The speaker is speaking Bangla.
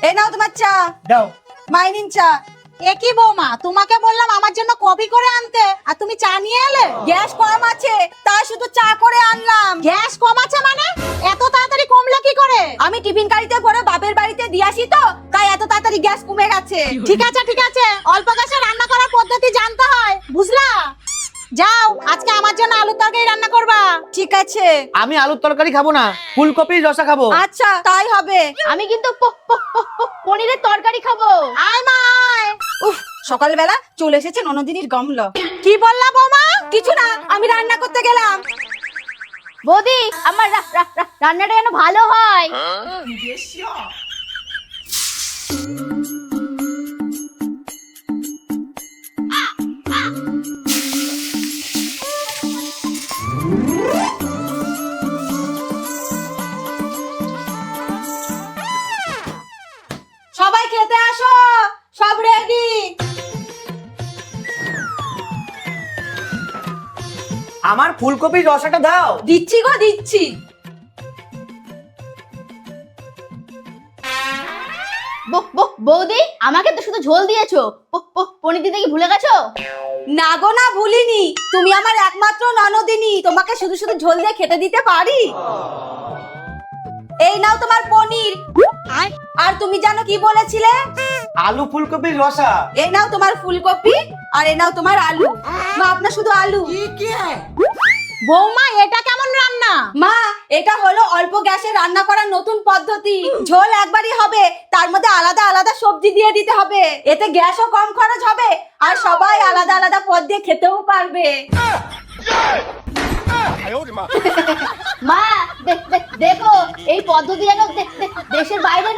এই নাও তোমার চা। দাও। মাইনিন চা। একই বৌমা, তোমাকে বললাম আমার জন্য কফি করে আনতে আর তুমি চা নিয়ে এলে। গ্যাস কম আছে তাই শুধু চা করে আনলাম। গ্যাস কম আছে মানে? এত তাড়াতাড়ি কমলো কি করে? আমি টিফিন গাড়িতে করে বাপের বাড়িতে দিয়ে আসি তো, তাই এত তাড়াতাড়ি গ্যাস কমে গেছে। ঠিক আছে ঠিক আছে, অল্প গ্যাসে রান্না করার পদ্ধতি জানতে হয়, বুঝলা? যাও, আজকে আমার জন্য আলুর তরকারি রান্না করবা। ঠিক আছে। আমি আলুর তরকারি খাবো না, ফুলকপির রসা খাবো। আচ্ছা তাই হবে। আমি কিন্তু পনিরের তরকারি খাবো। আয় মা আয়। উফ, সকালবেলা চলে এসেছে ননদিনীর গমল। কি বললা বৌমা? কিছু না, আমি রান্না করতে গেলাম। বৌদি, আমার রান্নাটা যেন ভালো হয়। সবাই খেতে আসো, সব রেডি। আমার ফুলকপির রসাটা দাও। দিচ্ছি গো দিচ্ছি। বৌদি, আমাকে তো শুধু ঝোল দিয়েছো, পনির দিতে কি ভুলে গেছো? না গো না, ভুলিনি। তুমি আমার একমাত্র ননদিনী, তোমাকে শুধু শুধু ঝোল দিয়ে খেতে দিতে পারি? এই নাও তোমার পনির। আর তুমি জানো কি বলেছিলে? আলু ফুলকপির রসা। এই নাও তোমার ফুলকপি আর এই নাও তোমার আলু। মা, আপনার শুধু আলু। বৌমা, এটা কেমন রান্না? মা, এটা হলো অল্প গ্যাসে রান্না করার নতুন পদ্ধতি। ঝোল একবারই হবে, তার মধ্যে আলাদা আলাদা সবজি দিয়ে দিতে হবে। এতে গ্যাসও কম খরচ হবে আর সবাই আলাদা আলাদা পদ দিয়ে খেতেও পারবে। মা, দেখো এই পদ্ধতি যেন দেশের বাইরে